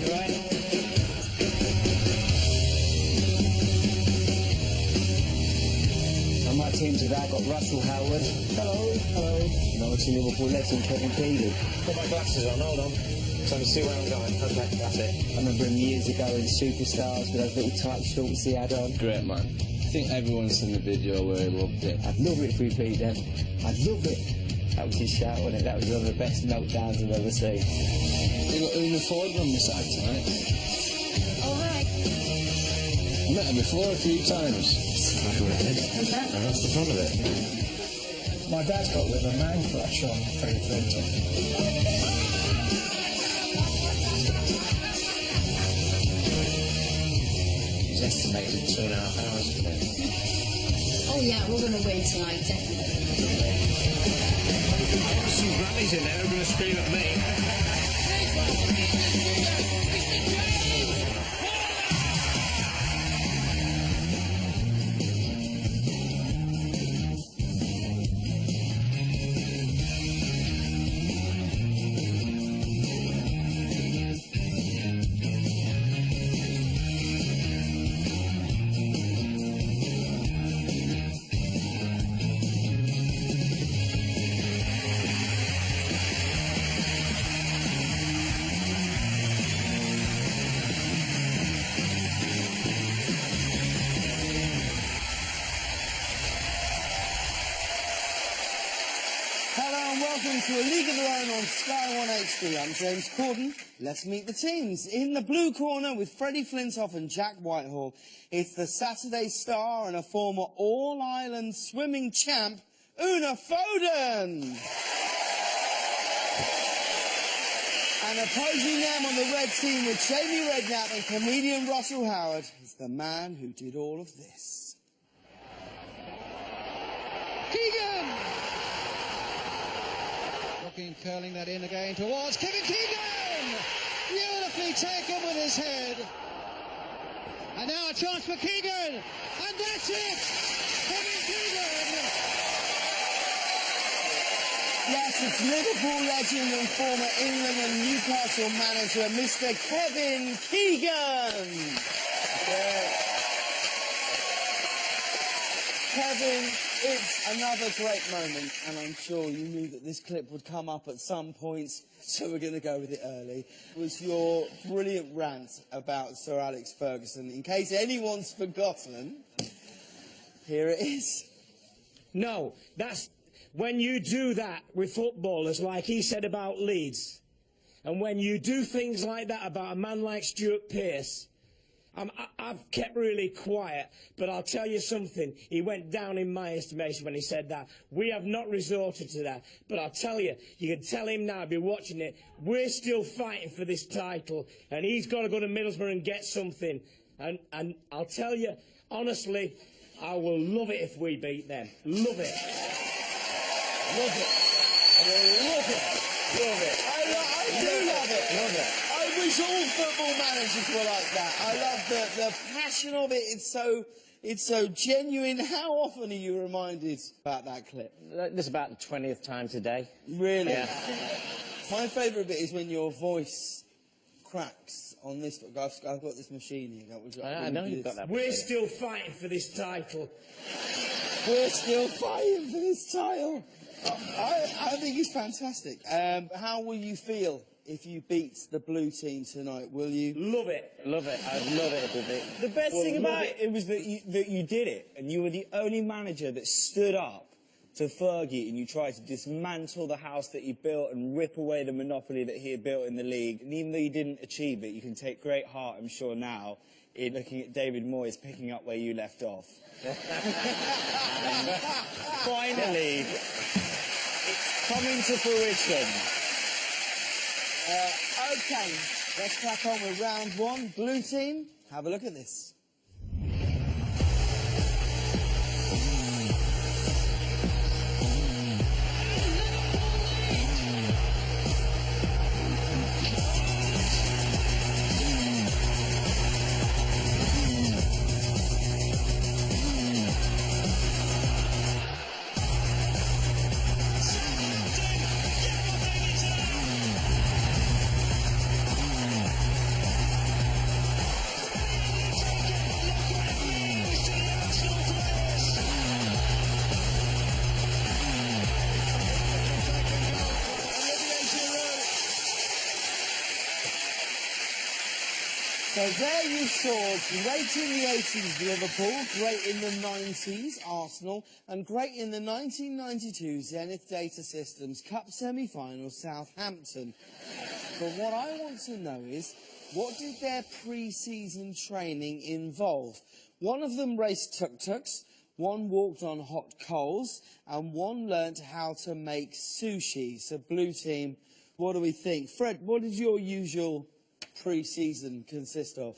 You all right? On my team today, I've got Russell Howard. Hello, hello. And obviously Liverpool legend Kevin Keegan. Got my glasses on, hold on. So I can see where I'm going. Okay, that's it. I remember him years ago in Superstars with those little tight shorts he had on. Great man. I think everyone's seen the video where he loved it. I'd love it if we beat them. I'd love it. That was his shout, wasn't it? That was one of the best meltdowns I've ever seen. We got Una Foden on the side tonight. All right. I met her before a few times. What's that? And that's the front of it. My dad's got a bit of a man crush on Freddie Flintoff. He's estimated 2.5 hours today. Oh yeah, we're gonna win tonight, definitely. Some grannies in there are going to scream at me. Welcome to A League of Their Own on Sky 1 HD. I'm James Corden. Let's meet the teams. In the blue corner with Freddie Flintoff and Jack Whitehall, it's the Saturday star and a former All-Ireland swimming champ, Una Foden. And opposing them on the red team with Jamie Redknapp and comedian Russell Howard is the man who did all of this. Keegan! Looking, curling that in again towards Kevin Keegan! Beautifully taken with his head. And now a chance for Keegan! And that's it! Kevin Keegan! Yes, it's Liverpool legend and former England and Newcastle manager, Mr. Kevin Keegan. Yeah. Kevin, it's another great moment, and I'm sure you knew that this clip would come up at some points, so we're going to go with it early. It was your brilliant rant about Sir Alex Ferguson. In case anyone's forgotten, here it is. No, that's when you do that with footballers, like he said about Leeds, and when you do things like that about a man like Stuart Pearce, I've kept really quiet, but I'll tell you something. He went down in my estimation when he said that. We have not resorted to that. But I'll tell you, you can tell him now, be watching it, we're still fighting for this title, and he's got to go to Middlesbrough and get something. And I'll tell you, honestly, I will love it if we beat them. Love it. Love it. I will love it. Love it. I do love it. Love it. I wish all football managers were like that. I love the passion of it. It's so genuine. How often are you reminded about that clip? This is about the 20th time today. Really? Yeah. My favourite bit is when your voice cracks on this. I've got this machine here. Which I know you've got that. We're still fighting for this title. We're still fighting for this title. I think it's fantastic. How will you feel if you beat the blue team tonight? Will you? Love it. Love it. I'd love it if we beat. The best thing about it was that you did it, and you were the only manager that stood up to Fergie, and you tried to dismantle the house that he built and rip away the monopoly that he had built in the league. And even though you didn't achieve it, you can take great heart, I'm sure now, in looking at David Moyes picking up where you left off. Finally, it's coming to fruition. Okay, let's crack on with round one. Blue team, have a look at this. So there you saw great in the 80s Liverpool, great in the 90s Arsenal, and great in the 1992 Zenith Data Systems Cup semi-final Southampton. But what I want to know is, what did their pre-season training involve? One of them raced tuk-tuks, one walked on hot coals, and one learnt how to make sushi. So, blue team, what do we think? Fred, what did your usual pre-season consist of?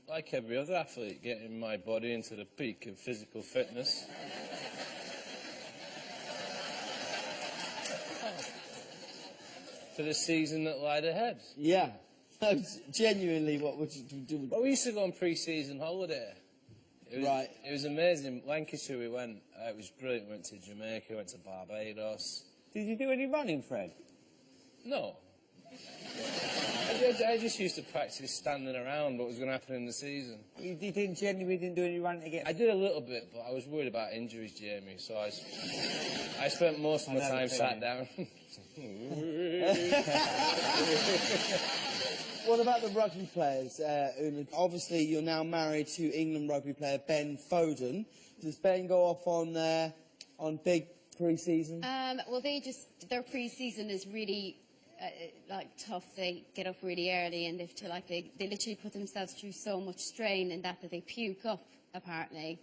Like every other athlete, getting my body into the peak of physical fitness. For the season that lied ahead. Yeah. Genuinely, what would you do? Well, we used to go on pre-season holiday. Right. It was amazing. Lancashire we went. It was brilliant. We went to Jamaica, went to Barbados. Did you do any running, Fred? No. I just used to practice standing around what was going to happen in the season. You genuinely didn't do any running again? I did a little bit, but I was worried about injuries, Jamie, so I spent most of my time sat down. What about the rugby players, Una? Obviously, you're now married to England rugby player Ben Foden. Does Ben go off on big pre-season? Well, their pre-season is really tough. They get up really early and they literally put themselves through so much strain in that they puke up, apparently.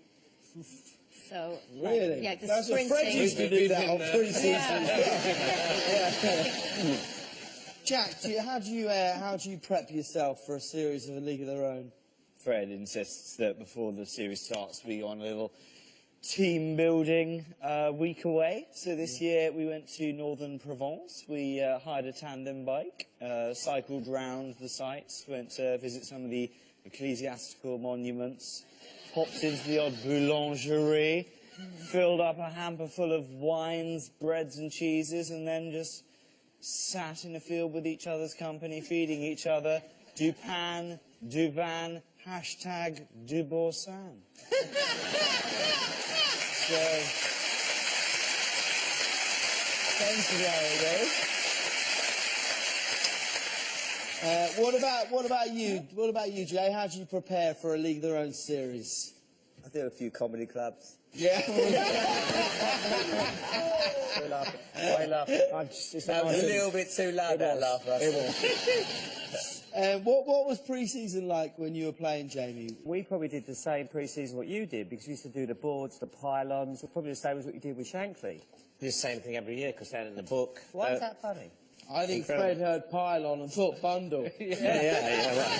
So, really? Yeah, the That's what sprinting. Fred used to do that on pre-season. Yeah. Jack, how do you prep yourself for a series of A League of Their Own? Fred insists that before the series starts, we go on a little team building week away. So this year we went to Northern Provence. We hired a tandem bike, cycled round the sites, went to visit some of the ecclesiastical monuments, popped into the odd boulangerie, filled up a hamper full of wines, breads and cheeses, and then just sat in a field with each other's company, feeding each other. Du pain, du vin, hashtag du boursin. So, thanks for that, What about you? What about you, Jay? How do you prepare for A League of Their Own series? I do a few comedy clubs. Yeah. I laugh. That was a little bit too loud, that laugh. What was pre-season like when you were playing, Jamie? We probably did the same pre-season what you did, because we used to do the boards, the pylons, probably the same as what you did with Shankly. Do the same thing every year, because they're in the book. Why is that funny? I think Fred heard pylon and thought bundle. Yeah, right.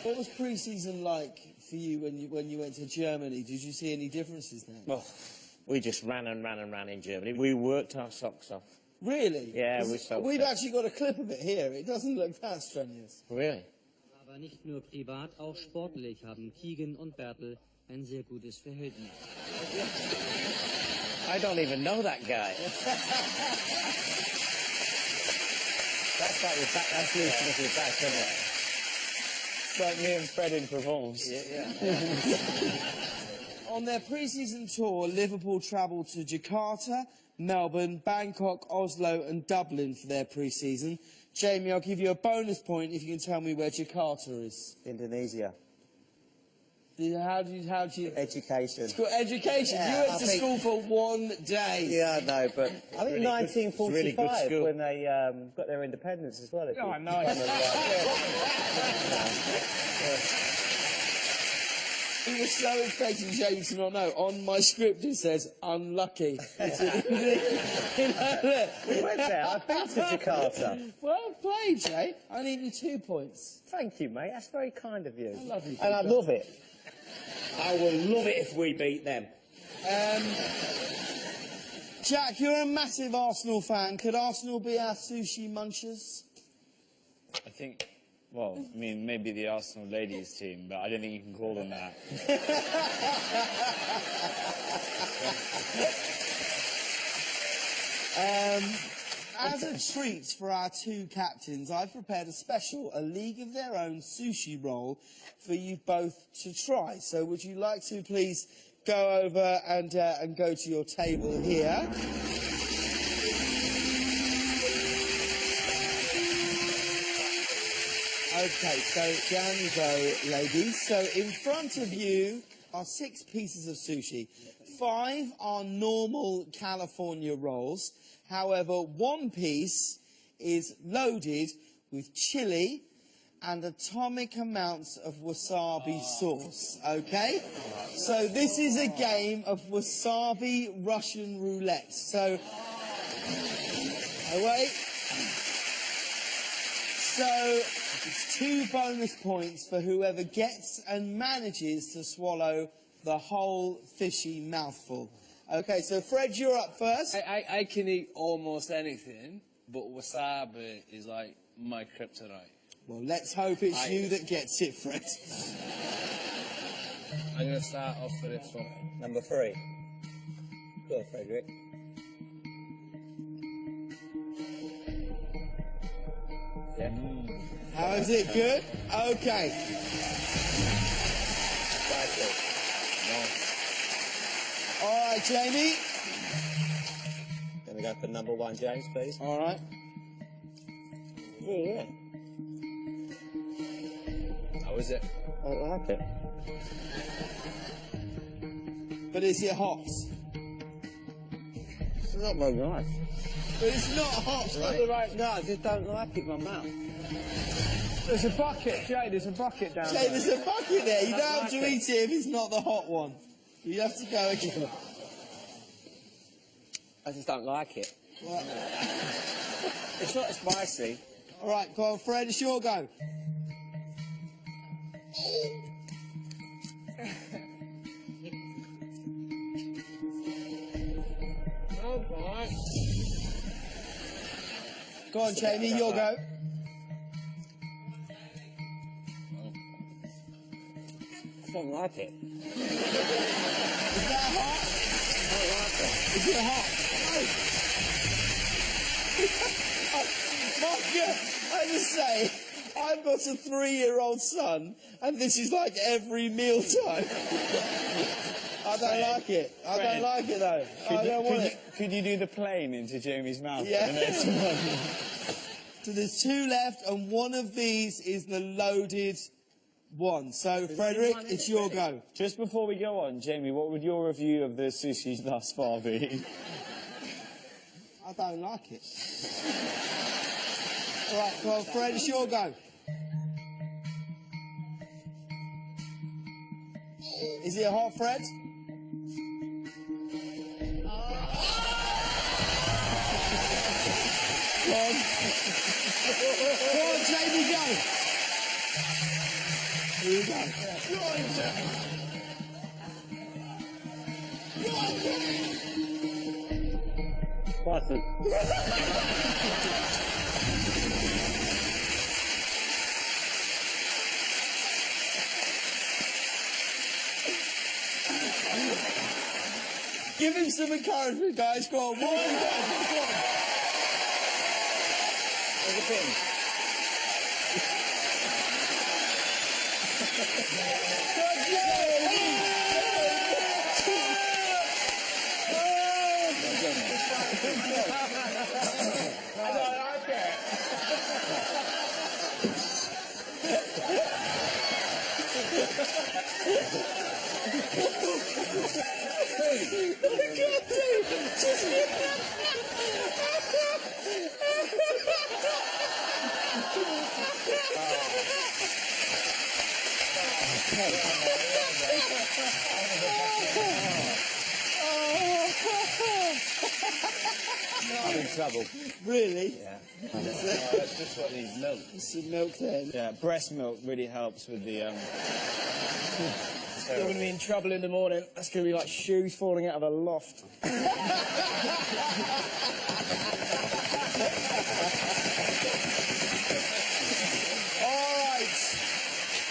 What was pre-season like for you when you went to Germany? Did you see any differences there? Well, we just ran and ran and ran in Germany. We worked our socks off. Really? Yeah, we so We've fit. actually got a clip of it here. It doesn't look that strenuous. Really? Aber nicht nur privat, auch sportlich haben Keegan und Bertel ein sehr gutes Verhältnis. I don't even know that guy. That's like your back, that's loosening off your back, isn't it? It's like me and Fred in Provence. On their pre-season tour, Liverpool travelled to Jakarta, Melbourne, Bangkok, Oslo and Dublin for their pre-season. Jamie, I'll give you a bonus point if you can tell me where Jakarta is. Indonesia. How do you... Education. It's called education. Yeah, you went to school for 1 day. Yeah, I know, but I think Really good- 1945 really good school. when they got their independence as well. Oh, I know. He was so expecting Jamie to not know. On my script it says, unlucky. We went there. I've been to Jakarta. Well played, Jay. I needed 2 points. Thank you, mate. That's very kind of you. I love you. And I love it. I will love it if we beat them. Jack, you're a massive Arsenal fan. Could Arsenal be our sushi munchers? I think, well, I mean, maybe the Arsenal ladies team, but I don't think you can call them that. As a treat for our 2 captains, I've prepared a special A League of Their Own sushi roll for you both to try. So would you like to please go over and go to your table here? Okay, so down you go, ladies. So in front of you are 6 pieces of sushi. 5 are normal California rolls. However, 1 piece is loaded with chili and atomic amounts of wasabi sauce, okay? So this is a game of wasabi Russian roulette. So, wait. So, it's 2 bonus points for whoever gets and manages to swallow the whole fishy mouthful. Okay, so Fred, you're up first. I can eat almost anything, but wasabi is like my kryptonite. Well, let's hope it's you that gets it, Fred. I'm going to start off with this one. Number 3. Go on, Frederick. Yeah. How is it? Good? Okay. All right, Jamie. Then we go for number 1, James, please. All right. Oh, yeah. How is it? I like it. But is it hot? It's not very nice. But it's not hot, right? No, I just don't like it in my mouth. There's a bucket, Jay, there's a bucket down Jay, there. there's a bucket there. You don't have to eat it if it's not the hot one. You have to go again. I just don't like it. Well, It's not spicy. all right, go on, Fred, it's your go. Go on, Jamie, your go. I don't like it. Is that hot? I don't like it. Is it hot? Mark, I just say, I've got a 3-year-old son, and this is like every mealtime. I don't like it. I don't like it, though. I don't want it. Could you do the plane into Jamie's mouth Yeah. for the next one? So there's 2 left, and one of these is the loaded one. So, Frederick, it's your go. Just before we go on, Jamie, what would your review of the sushi thus far be? I don't like it. All right, well, Fred, it's your go. Is it hot, Fred? Go on. Go on, Jamie, go. Here you go. Spicy. Give him some encouragement, guys. Go on. One, go on. There's a pin. I'm in trouble. Really? Yeah. That's just what needs milk. Some milk then. Yeah, breast milk really helps with the, You're going to be in trouble in the morning. That's going to be like shoes falling out of a loft. All right.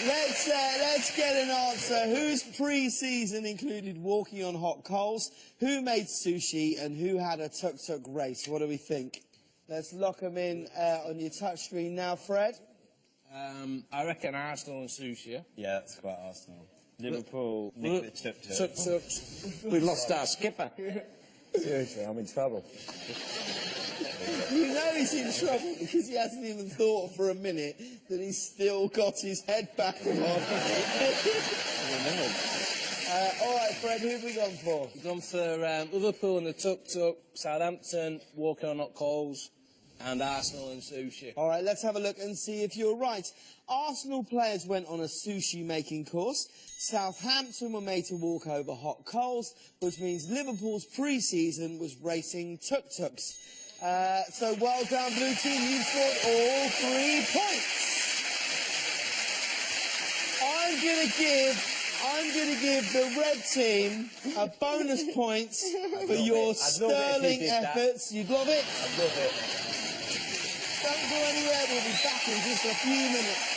Let's get an answer. Whose pre-season included walking on hot coals? Who made sushi? And who had a tuk-tuk race? What do we think? Let's lock them in on your touch screen now, Fred. I reckon Arsenal and sushi. Yeah, that's quite Arsenal. Liverpool, Nick the tuk-tuk. We've lost our skipper. Seriously, I'm in trouble. You know He's in trouble because he hasn't even thought for a minute that he's still got his head back on. All right, Fred, who have we gone for? We've gone for Liverpool and the tuk-tuk, Southampton, walking on hot coals, and Arsenal and sushi. All right, let's have a look and see if you're right. Arsenal players went on a sushi-making course. Southampton were made to walk over hot coals, which means Liverpool's pre-season was racing tuk-tuks. So well done, Blue Team. You've scored all 3 points. I'm going to give the red team a bonus points for your sterling efforts. You'd love it? I'd love it. Don't go anywhere. We'll be back in just a few minutes.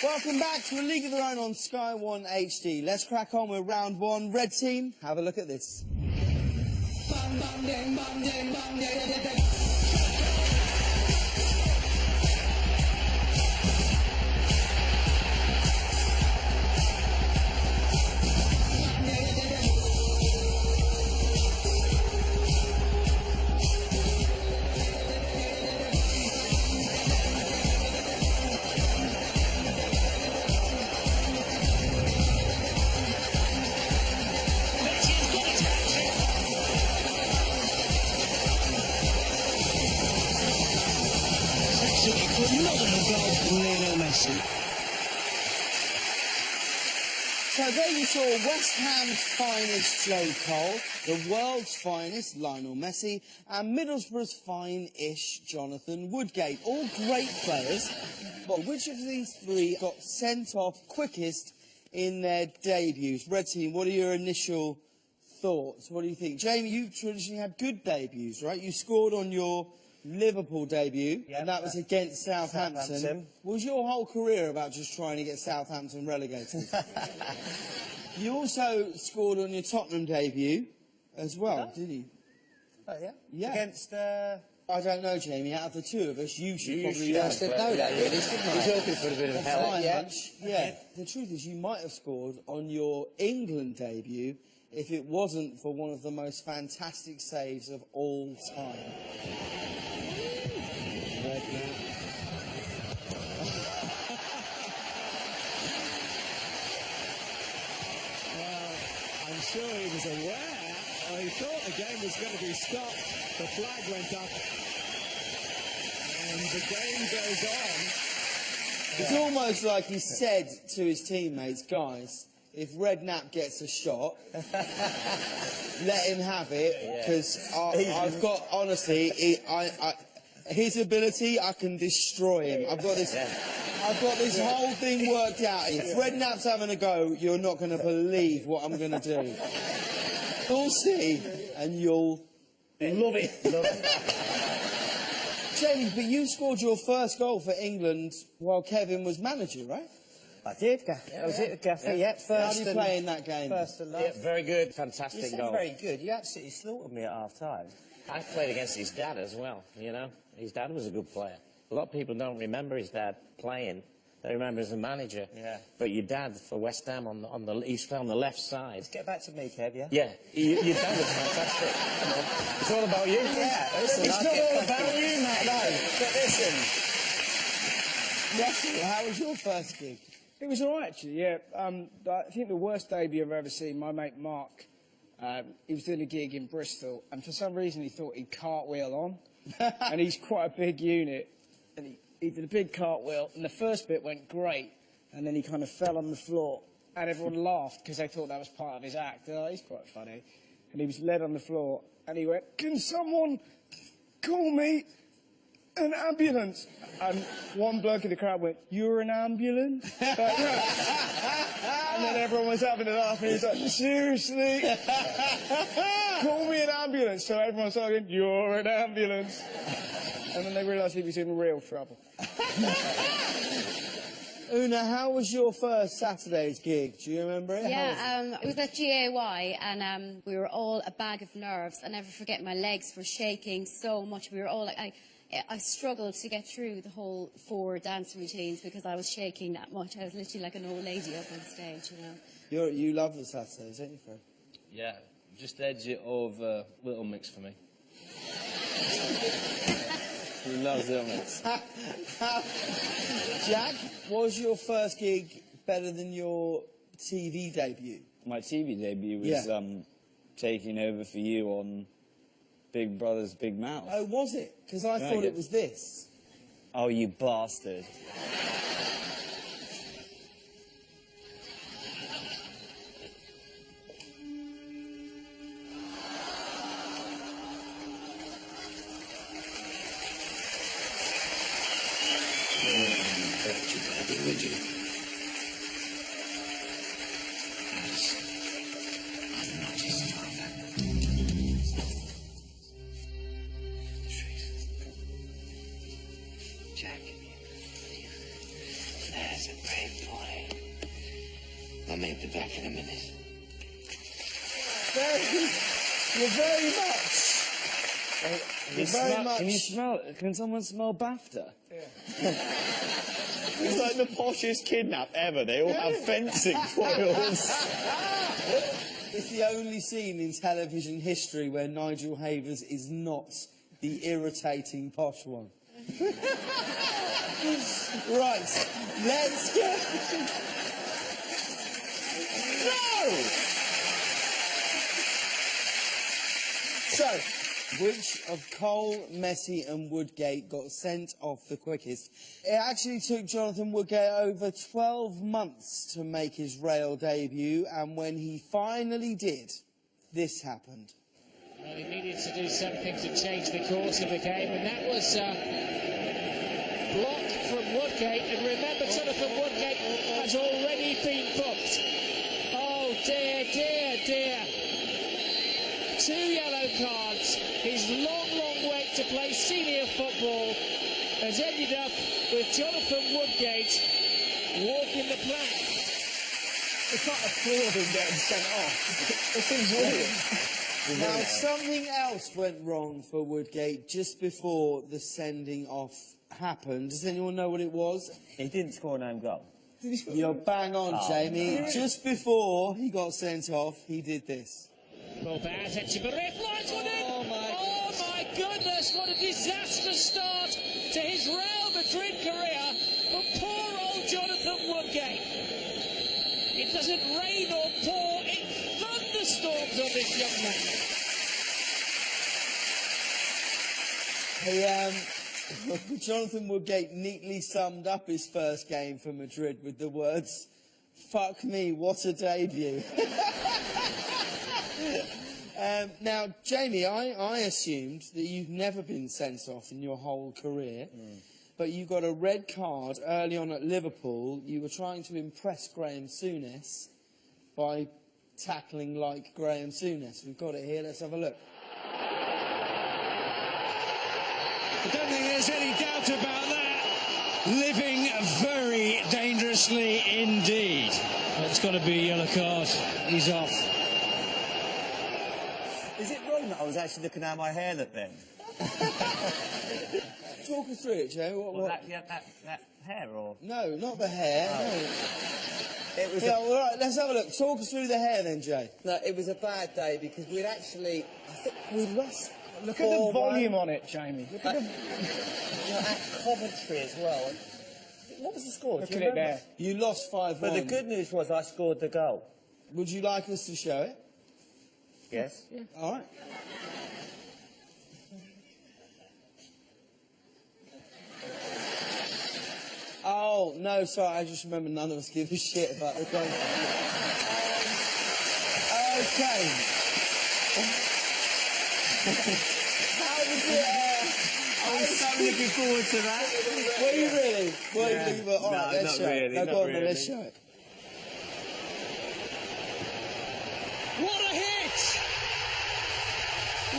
Welcome back to A League of Their Own on Sky 1 HD. Let's crack on with round 1. Red team, have a look at this. So there you saw West Ham's finest Joe Cole, the world's finest Lionel Messi, and Middlesbrough's fine-ish Jonathan Woodgate. All great players, but which of these 3 got sent off quickest in their debuts? Red team, what are your initial thoughts? What do you think? Jamie, you traditionally had good debuts, right? You scored on your Liverpool debut, and that was against Southampton. Was your whole career about just trying to get Southampton relegated? You also scored on your Tottenham debut as well, didn't you? Oh, yeah? Yeah. Against, I don't know, Jamie. Out of the 2 of us, you should probably know that, really, shouldn't I? He's hoping for a bit of help. Yeah. The truth is, you might have scored on your England debut if it wasn't for one of the most fantastic saves of all time. I'm sure he was aware, or he thought the game was going to be stopped. The flag went up, and the game goes on. It's almost like he said to his teammates, guys, if Redknapp gets a shot, let him have it, because I've got, honestly, his ability, I can destroy him. I've got this whole thing worked out. If Redknapp's having a go, you're not going to believe what I'm going to do. You'll see, and you'll Love it. Jamie, but you scored your first goal for England while Kevin was manager, right? I did, that was it, Gaffer, first. How do you play in that game? First and last. Yeah, very good, fantastic You said goal. very good. You absolutely slaughtered me at half-time. I played against his dad as well, you know. His dad was a good player. A lot of people don't remember his dad playing. They remember as a manager. Yeah. But your dad for West Ham he's on the left side. Let's get back to me, Kev, yeah? Yeah, your dad was fantastic. It's all about you. Yeah, listen, It's not all about you, Matt. No, but listen. Russell, how was your first gig? It was all right, actually, yeah. I think the worst debut I've ever seen, my mate Mark, he was doing a gig in Bristol, and for some reason he thought he'd cartwheel on. And he's quite a big unit. And he did a big cartwheel, and the first bit went great, and then he kind of fell on the floor, and everyone laughed because they thought that was part of his act. Oh, he's quite funny. And he was led on the floor, and he went, "Can someone call me an ambulance?" And one bloke in the crowd went, "You're an ambulance?" Like, yeah. And then everyone was having a laugh, and he was like, "Seriously? Call me an ambulance." So everyone started going, "You're an ambulance." And then they realised he was in real trouble. Una, how was your first Saturday's gig? Do you remember it? Yeah, it was at GAY, and we were all a bag of nerves. I never forget, my legs were shaking so much. We were all like, I struggled to get through the whole 4 dance routines because I was shaking that much. I was literally like an old lady up on stage, you know. You love the Saturdays, don't you, Fred? Yeah, just edge it of Little Mix for me. He loves Little Mix. Jack, was your first gig better than your TV debut? My TV debut was taking over for you on Big Brother's Big Mouth. Oh, was it? Because I thought it was this. Oh, you bastard. Would you? I'm not his father. Jack, there's a brave boy. I may be back in a minute. You're very much. Can you smell? Can someone smell BAFTA? Yeah. It's like the poshest kidnap ever. They all have fencing foils. It's the only scene in television history where Nigel Havers is not the irritating posh one. Right, let's go. No! So, which of Cole, Messi and Woodgate got sent off the quickest? It actually took Jonathan Woodgate over 12 months to make his Real debut, and when he finally did, this happened. Well, he needed to do something to change the course of the game, and that was block from Woodgate. And remember, Jonathan Woodgate has already been booked. Oh dear, dear, dear. 2 yellow cards. His long wait to play senior football has ended up with Jonathan Woodgate walking the plank. It's not applauding getting sent off. It seems weird. Now, something else went wrong for Woodgate just before the sending off happened. Does anyone know what it was? He didn't score an own goal. You're bang on, Jamie. Just before he got sent off, he did this. Well, bad Echeverria flies one in. Oh my goodness, what a disastrous start to his Real Madrid career for poor old Jonathan Woodgate. It doesn't rain or pour, it thunderstorms on this young man. Jonathan Woodgate neatly summed up his first game for Madrid with the words, "Fuck me, what a debut." Now, Jamie, I assumed that you've never been sent off in your whole career, but you got a red card early on at Liverpool. You were trying to impress Graham Souness by tackling like Graham Souness. We've got it here, let's have a look. I don't think there's any doubt about that. Living very dangerously indeed. It's got to be a yellow card. He's off. Is it wrong that I was actually looking at my hair then? Talk us through it, Joe. What? That hair, or...? No, not the hair. Oh. No. It was all right, let's have a look. Talk us through the hair then, Jay. No, it was a bad day because we'd actually... I think we lost... Look at the volume on it, Jamie. Look at the... You know, at Coventry as well. What was the score? Look at it there. You lost 5-1. But the good news was I scored the goal. Would you like us to show it? Yes. Yeah. All right. Oh, no, sorry, I just remember none of us give a shit about the goal. Okay. How was it? I was so looking forward to that. Were you really? Were you looking for... All right, no, let's show really, it. No, not go on, really. then, let's show it. What a hit!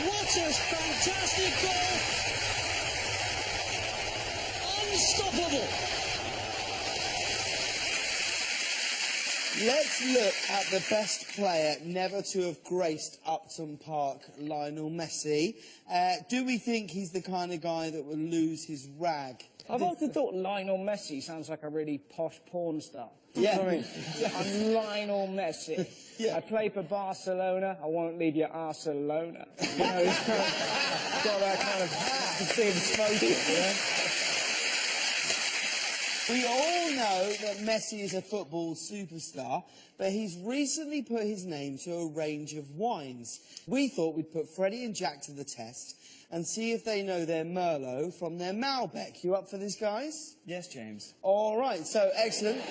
What a fantastic goal! Unstoppable! Let's look at the best player never to have graced Upton Park, Lionel Messi. Do we think he's the kind of guy that will lose his rag? I've often thought Lionel Messi sounds like a really posh porn star. Yeah. I mean, I'm Lionel Messi. Yeah. I play for Barcelona. I won't leave you Barcelona. You know, he's kind of got that kind of thin smoking, you know? We all know that Messi is a football superstar, but he's recently put his name to a range of wines. We thought we'd put Freddie and Jack to the test and see if they know their Merlot from their Malbec. You up for this, guys? Yes, James. All right, so excellent.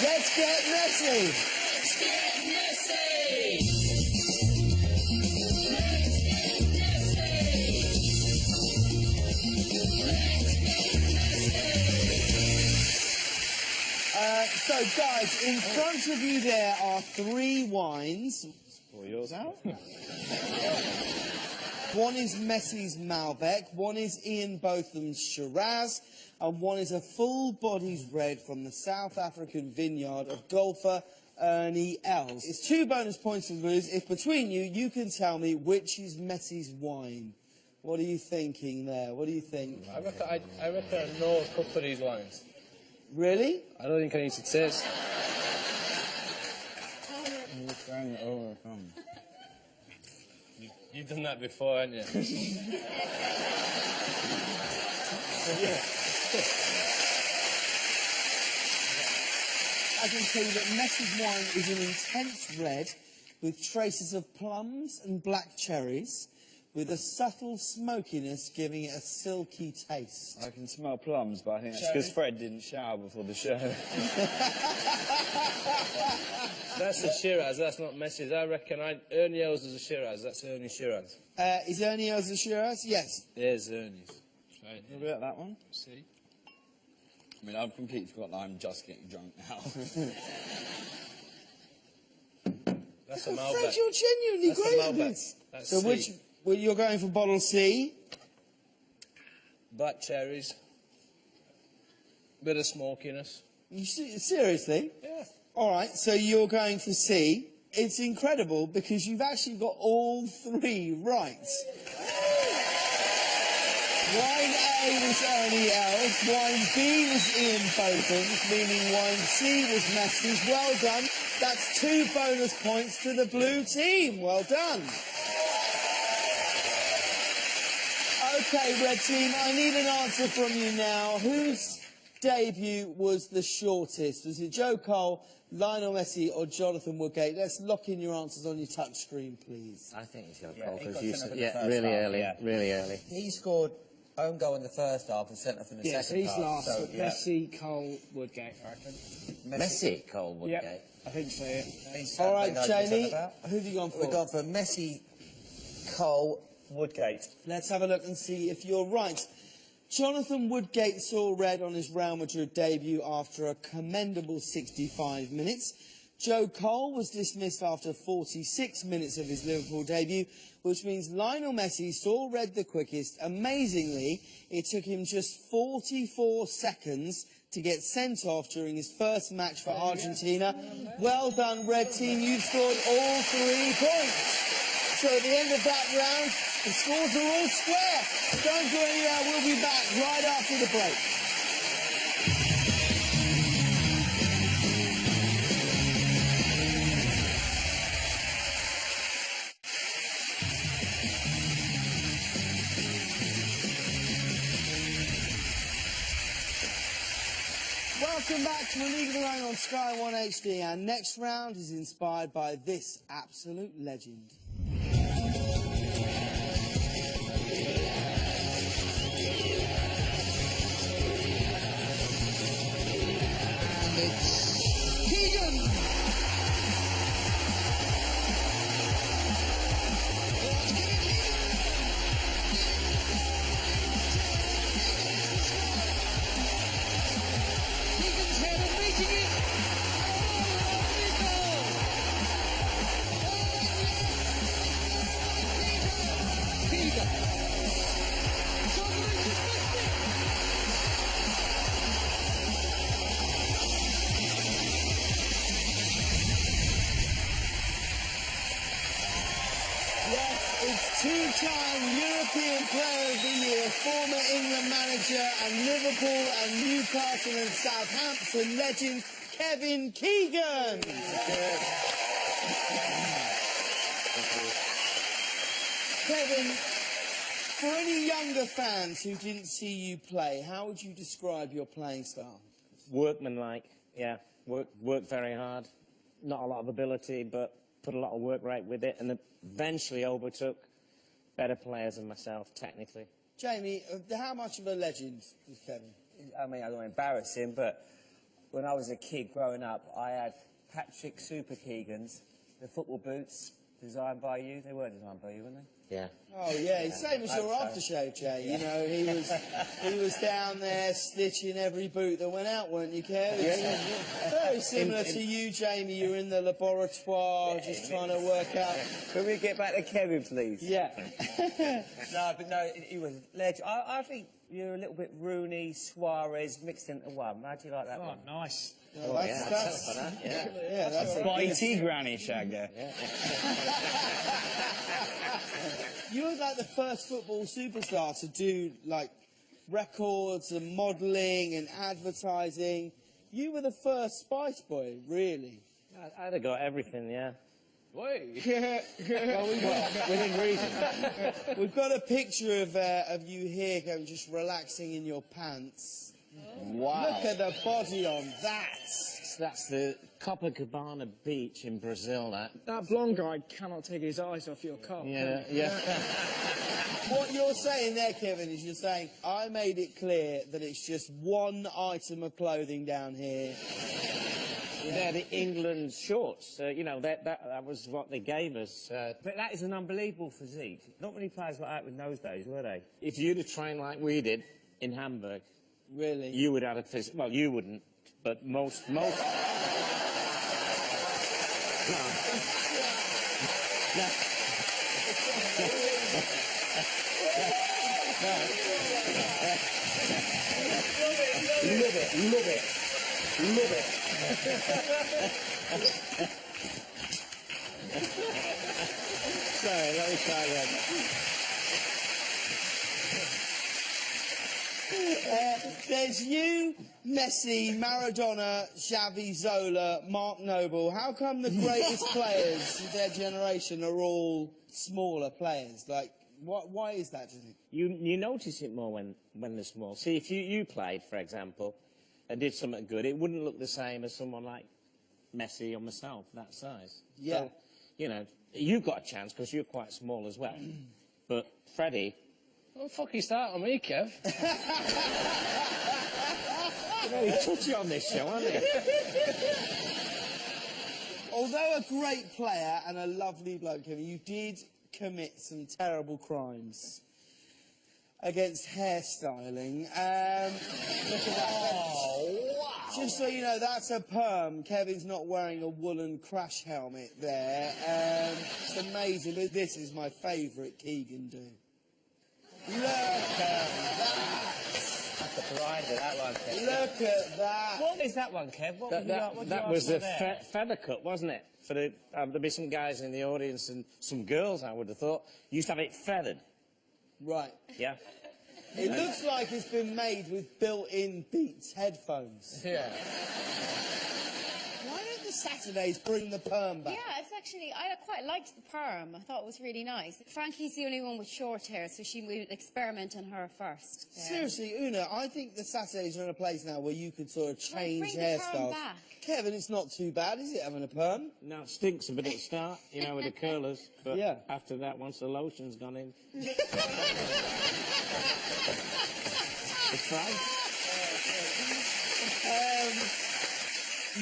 Let's get Messi! Let's get Messi! So, guys, in front of you there are 3 wines. Pour yours out. One is Messi's Malbec, one is Ian Botham's Shiraz, and one is a full-bodied red from the South African vineyard of golfer Ernie Els. It's 2 bonus points for the Blues. If between you, you can tell me which is Messi's wine. What are you thinking there? What do you think? I reckon I know a couple of these wines. Really? I don't think I need to taste. You've done that before, haven't you? I can tell you that Messi's wine is an intense red with traces of plums and black cherries, with a subtle smokiness giving it a silky taste. I can smell plums, but I think that's because Fred didn't shower before the show. That's a Shiraz, that's not Messi's. I reckon Ernie Els is a Shiraz, that's Ernie Shiraz. Is Ernie Els a Shiraz? Yes. There's Ernie's. Right. What about that one? See? I mean, I've completely forgot that I'm just getting drunk now. That's a Fred, Malbec. you're genuinely That's a great at Malbec. this. That's So C. you're going for bottle C? Black cherries. Bit of smokiness. Seriously? Yeah. All right, so you're going for C. It's incredible because you've actually got all 3 right. Wine A was Ernie Els, wine B was Ian Botham's, meaning wine C was Messi's. Well done. That's 2 bonus points to the blue team. Well done. Okay, red team, I need an answer from you now. Whose debut was the shortest? Was it Joe Cole, Lionel Messi or Jonathan Woodgate? Let's lock in your answers on your touch screen, please. I think it's Joe Yeah, Cole he because got you sent off said, in the first really half, early, yeah. really early. He scored own goal in the first half and sent off in the Yes, second he's half. last. So, yeah. Messi, Cole, Woodgate, I reckon. Messi, Cole, Woodgate. Yep, I think so, yeah. He's All right, 90% Jamie, about. who have you gone for? We've gone for Messi, Cole, Woodgate. Let's have a look and see if you're right. Jonathan Woodgate saw red on his Real Madrid debut after a commendable 65 minutes. Joe Cole was dismissed after 46 minutes of his Liverpool debut, which means Lionel Messi saw red the quickest. Amazingly, it took him just 44 seconds to get sent off during his first match for Argentina. Well done, red team. You've scored all 3 points. So at the end of that round, the scores are all square. Don't go anywhere. We'll be back right after the break. Welcome back to A League of Their Own on Sky One HD. Our next round is inspired by this absolute legend. Keegan! Keegan's header beating it. Oh, lovely goal. is two-time European Player of the Year, former England manager and Liverpool and Newcastle and Southampton legend, Kevin Keegan. Kevin, for any younger fans who didn't see you play, how would you describe your playing style? Workmanlike, yeah. Work very hard. Not a lot of ability, but put a lot of work rate with it, and eventually overtook better players than myself, technically. Jamie, how much of a legend is Kevin? I mean, I don't want to embarrass him, but when I was a kid growing up, I had Patrick Super Keegans, the football boots, designed by you. They were designed by you, weren't they? Yeah. Oh yeah, same as your aftershave, Jay. You know, he was down there stitching every boot that went out, weren't you, Kev? Very similar to you, Jamie. You're in the laboratoire, just trying to work out. Can we get back to Kevin, please? Yeah. No, he was a legend. I think you're a little bit Rooney, Suarez mixed into one. How do you like that one? Nice. Oh, that's a Bitey granny shag there. You were like the first football superstar to do like records and modelling and advertising. You were the first Spice Boy, really. I'd have got everything, yeah. Wait. Well, within reason. We've got a picture of you here going just relaxing in your pants. Wow. Look at the body on that. That's the Copacabana beach in Brazil, that. That blonde guy cannot take his eyes off your car. Yeah, yeah. What you're saying there, Kevin, is you're saying, I made it clear that it's just one item of clothing down here. They're the England shorts. You know, that was what they gave us. But that is an unbelievable physique. Not many players like that in those days, were they? If you'd have trained like we did in Hamburg, really, you would have a physique. Well, you wouldn't, but most. No. Love it. Sorry, let me try that. There's you, Messi, Maradona, Xavi, Zola, Mark Noble. How come the greatest players of their generation are all smaller players? Like, why is that, do you think? You notice it more when they're small. See, if you played, for example, and did something good, it wouldn't look the same as someone like Messi or myself, that size. Yeah. So, you know, you've got a chance because you're quite small as well. But Freddie... What the fuck is that on me, Kev? You're very touchy on this show, aren't you? Although a great player and a lovely bloke, Kevin, you did commit some terrible crimes against hairstyling. Look at that. Just so you know, that's a perm. Kevin's not wearing a woolen crash helmet there. It's amazing, but this is my favourite Keegan do. Look at that. That's a grinder, that one, Kev. Look at that. What is that one, Kev? That was the feather cut, wasn't it? For the, there'd be some guys in the audience and some girls, I would have thought, used to have it feathered. Right. Yeah. It looks like it's been made with built-in Beats headphones. Yeah. Why don't the Saturdays bring the perm back? Yeah, it's actually, I quite liked the perm. I thought it was really nice. Frankie's the only one with short hair, so she would experiment on her first. Yeah. Seriously, Una, I think the Saturdays are in a place now where you could sort of change bring the perm hairstyles. back. Kevin, it's not too bad, is it, having a perm? No, it stinks a bit at the start, you know, with the curlers. But yeah. After that, once the lotion's gone in... It's fine.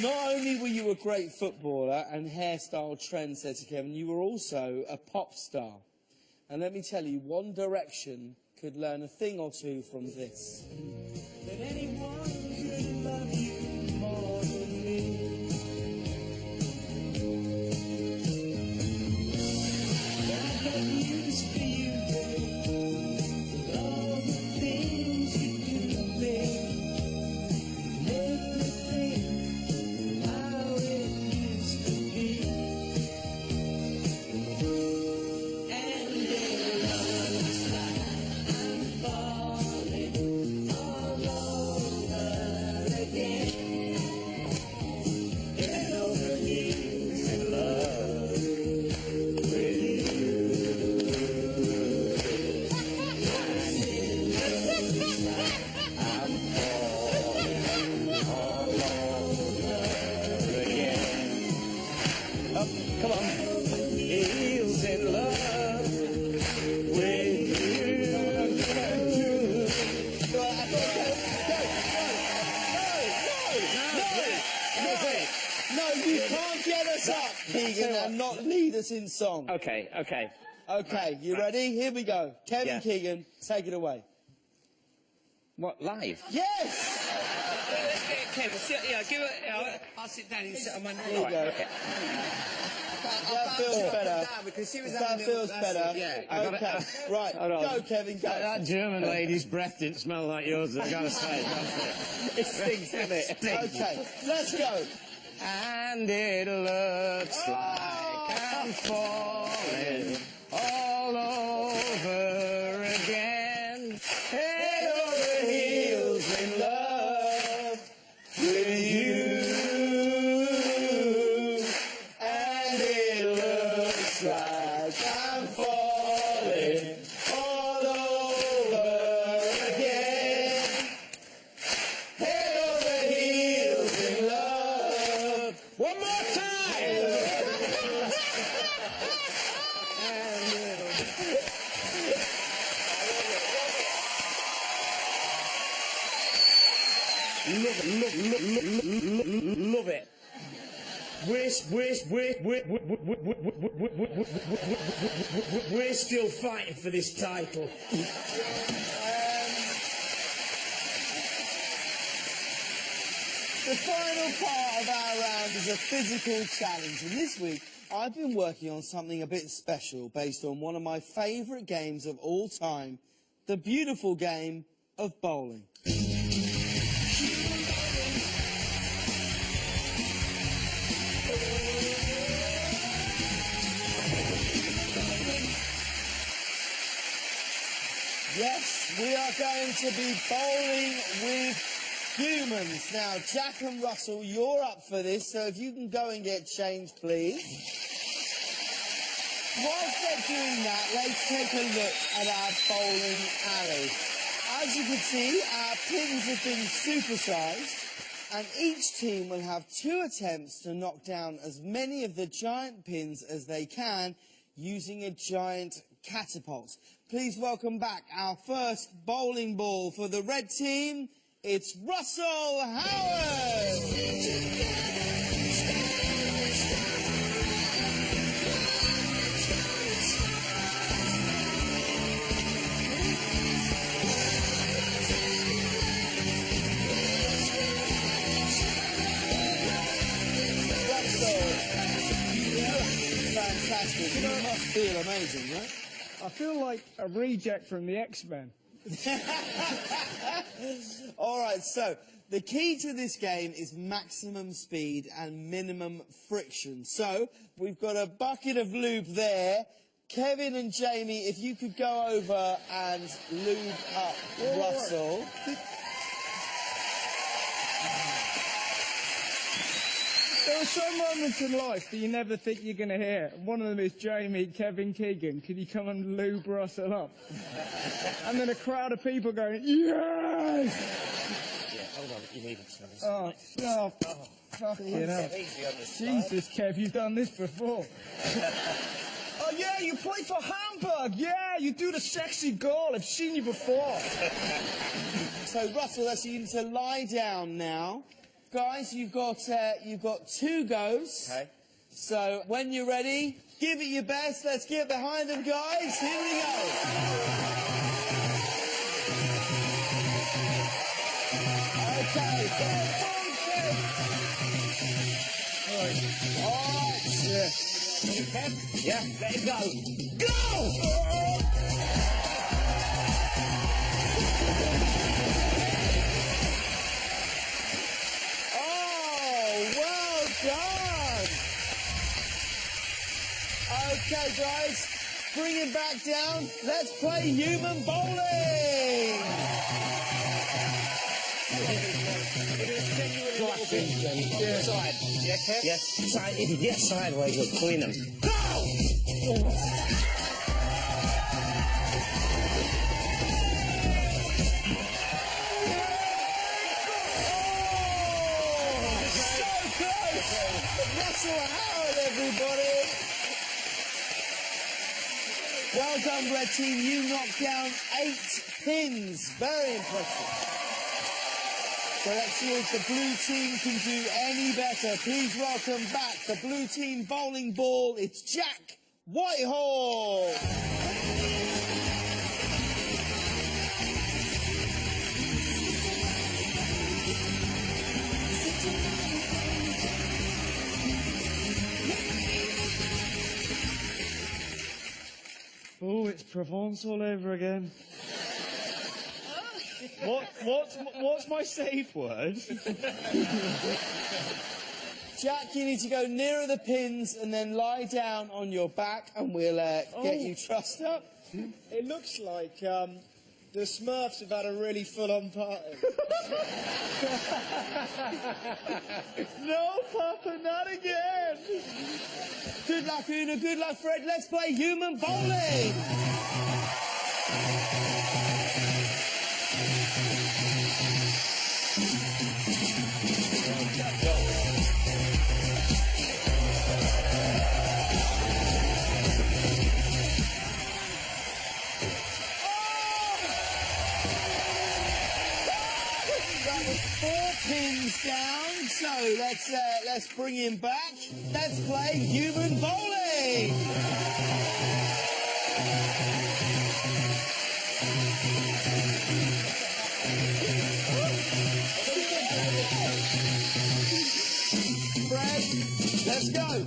Not only were you a great footballer and hairstyle trendsetter, Kevin, you were also a pop star. And let me tell you, One Direction could learn a thing or two from this. That anyone could love you more than me. I got news for you, babe. For all the things you do, babe. Make me think how it used to be. And Come on. He's in love with you. No, you can't get us up, Keegan, and not lead us in song. Okay, okay. Okay, you ready? Here we go. Kevin Yeah. Keegan, take it away. What, live? Yes! Kevin, give it. I'll sit down and sit on my knee. There you go. That feels better. That feels better. Okay, right. Go, Kevin, go. That German lady's breath didn't smell like yours, I gotta say. It stinks, doesn't it? It stinks. Okay, let's go. And it looks like I'm falling all over again. Head over heels in love with you. And it looks like I'm falling all over again. Head over heels in love. One more time! Love it. We're still fighting for this title. The final part of our round is a physical challenge, and this week I've been working on something a bit special based on one of my favourite games of all time, the beautiful game of bowling. Yes, we are going to be bowling with humans. Now, Jack and Russell, you're up for this, so if you can go and get changed, please. Whilst they're doing that, let's take a look at our bowling alley. As you can see, our pins have been supersized, and each team will have 2 attempts to knock down as many of the giant pins as they can using a giant catapult. Please welcome back our first bowling ball for the red team. It's Russell Howard! Fantastic. You must feel amazing, right? I feel like a reject from the X-Men. All right, so the key to this game is maximum speed and minimum friction. So we've got a bucket of lube there. Kevin and Jamie, if you could go over and lube up Russell. There are some moments in life that you never think you're going to hear. One of them is Jamie, Kevin Keegan, can you come and lube Russell up? And then a crowd of people going, yes! Yeah, hold on, you need it. Fucking hell. Jesus, Kev, you've done this before. Oh, yeah, you play for Hamburg. Yeah, you do the sexy goal. I've seen you before. So, Russell, that's you need to lie down now. Guys, you've got 2 goes. Okay. So, when you're ready, give it your best. Let's get behind them, guys. Here we go. Okay, all right. Yeah, let it go. Go! Okay, guys, bring it back down. Let's play human bowling. Side. Yeah, Kev? Yes. Side. If you get sideways, you'll clean them. Go! So close! Russell Howard, everybody! Well done, Red Team. You knocked down 8 pins. Very impressive. So let's see if the Blue Team can do any better. Please welcome back the Blue Team bowling ball. It's Jack Whitehall. Oh, it's Provence all over again. What's my safe word? Jack, you need to go nearer the pins and then lie down on your back and we'll get you trussed up. It looks like the Smurfs have had a really full-on party. No, Papa, not again. Good luck, Una. Good luck, Fred. Let's play human bowling. That was 4 pins down, so let's bring him back. Let's play human bowling. Fred, let's go.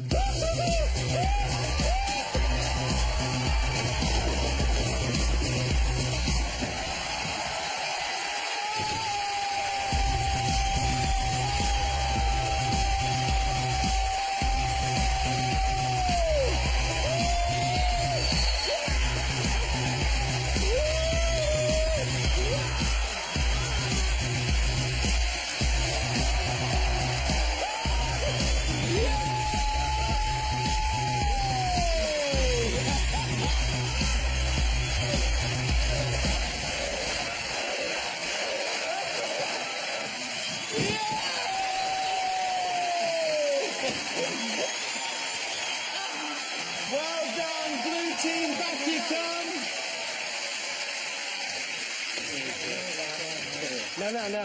Well done, Blue Team, back you come. No.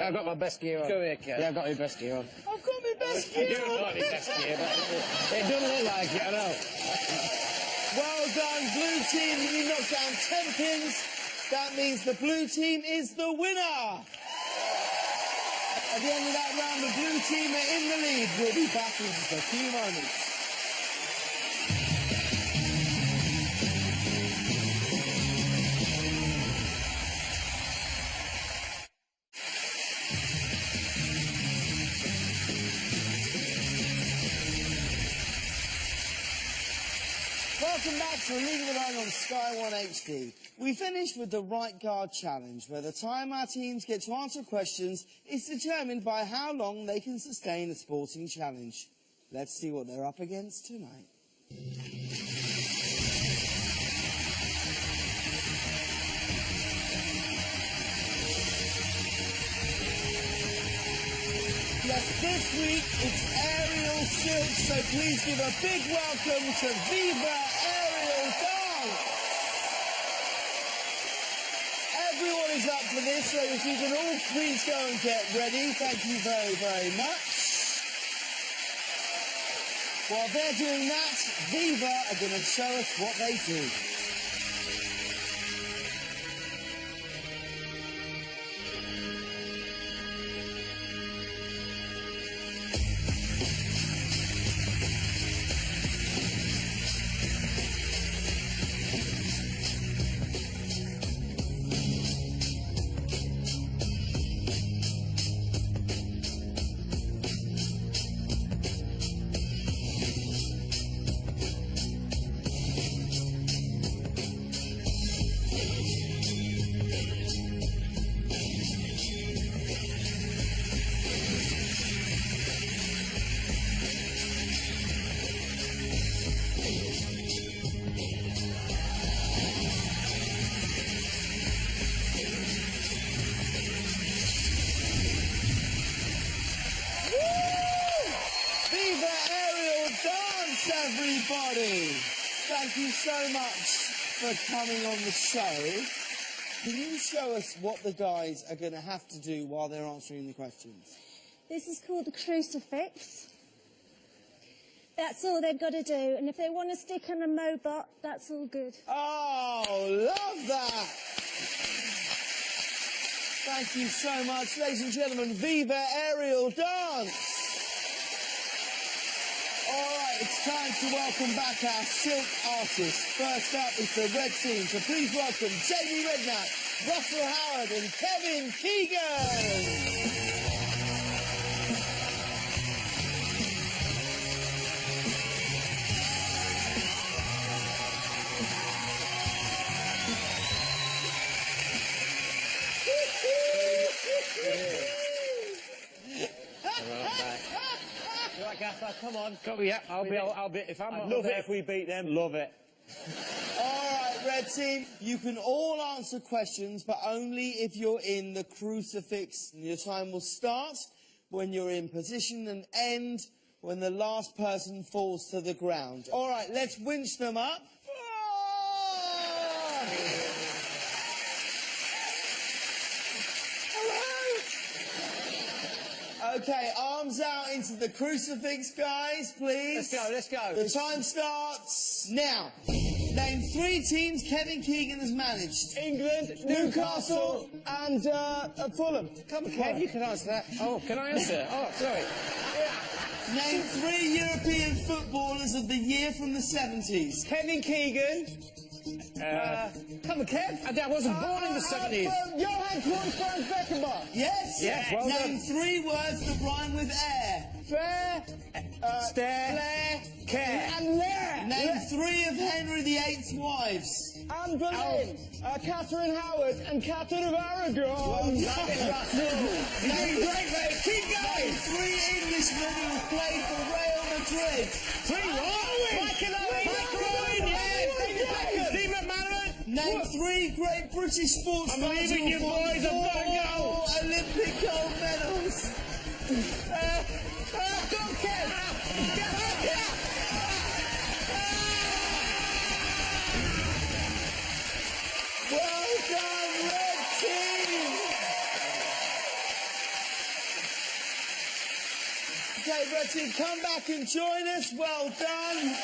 I've got my best gear on. Come here, Ken. Yeah, I've got my best gear on. I've got my best gear You've got my best gear, but it doesn't look like it, I know. Well done, Blue Team. You knocked down 10 pins. That means the Blue Team is the winner. At the end of that round, the Blue Team are in the lead. We'll be back in just a few moments. Welcome back to A League of Their Own on Sky One HD. We finished with the right guard challenge, where the time our teams get to answer questions is determined by how long they can sustain a sporting challenge. Let's see what they're up against tonight. Yes, this week it's Aerial Silk, so please give a big welcome to Viva Aerial Dance. Everyone is up for this, so if you can all please go and get ready. Thank you very, very much. While they're doing that, Viva are going to show us what they do. Everybody! Thank you so much for coming on the show. Can you show us what the guys are going to have to do while they're answering the questions? This is called the crucifix. That's all they've got to do. And if they want to stick on a Mobot, that's all good. Oh, love that! Thank you so much. Ladies and gentlemen, Viva Aerial Dance! All right, it's time to welcome back our silk artists. First up is the red team, so please welcome Jamie Redknapp, Russell Howard and Kevin Keegan. Right, Gaffer, come on. Yeah, I'll be. If I'm I'd not love there, it if we beat them. Love it. All right, red team, you can all answer questions, but only if you're in the crucifix. Your time will start when you're in position and end when the last person falls to the ground. All right, let's winch them up. Okay, arms out into the crucifix, guys, please. Let's go. The time starts now. Name 3 teams Kevin Keegan has managed. England, Newcastle, and Fulham. Come on, Kev, you can answer that. Oh, can I answer? Oh, sorry. Name 3 European footballers of the year from the 70s. Kevin Keegan. Come on, Kev. I wasn't born in the 70s. Johan Cruyff, Beckenbauer. Yes. Yes, well Name done. 3 words that rhyme with air. Fair, Stare. Flair, Care. and Lair. Name 3 of Henry VIII's wives. Anne Boleyn, Catherine Howard, and Catherine of Aragon. Well done, Russell. You're doing great, mate. Keep going. Name 3 Englishmen who have played for Real Madrid. 3 what? Michael Owen, yes, David Beckham. Steve McManaman. Name 3 great British sports I'm leaving you boys, I've got to go. Olympic gold medals. Go, Kev. Well done, red team. Okay, red team, come back and join us. Well done.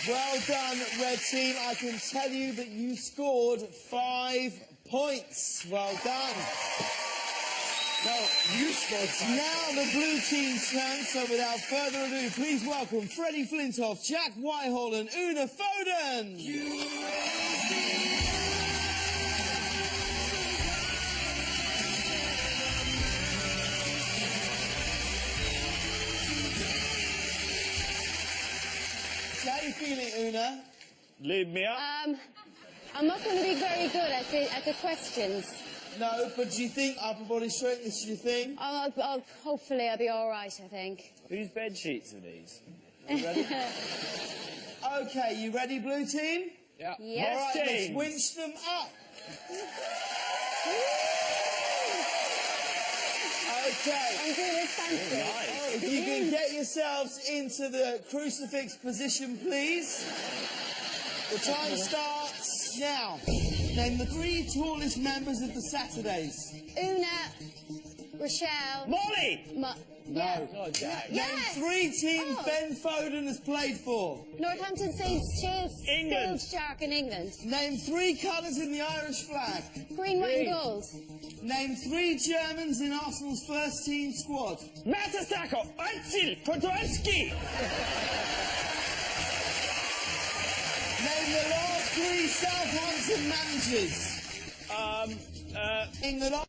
Well done, red team. I can tell you that you scored 5 points. Well done. No, you scored. Now the blue team's turn, so without further ado, please welcome Freddie Flintoff, Jack Whitehall and Una Foden. How are you feeling, Una? Lead me up. I'm not going to be very good at the questions. No, but do you think upper body strength is your thing? Hopefully I'll be all right, I think. Whose bed sheets are these? Are you ready? Okay, you ready, blue team? Yeah. Yes. All right, let's team. winch them up. Okay. I'm doing this fancy. If you can get yourselves into the crucifix position, please. The time starts now. Name the 3 tallest members of the Saturdays. Una, Rochelle. Molly! Yeah. Name 3 teams Ben Foden has played for. Northampton Saints, Chelsea, England. Shark in England. Name 3 colours in the Irish flag. Green, white and gold. Name 3 Germans in Arsenal's first team squad. Mertesacker, Özil, Podolski. Name the last 3 Southampton managers. In the last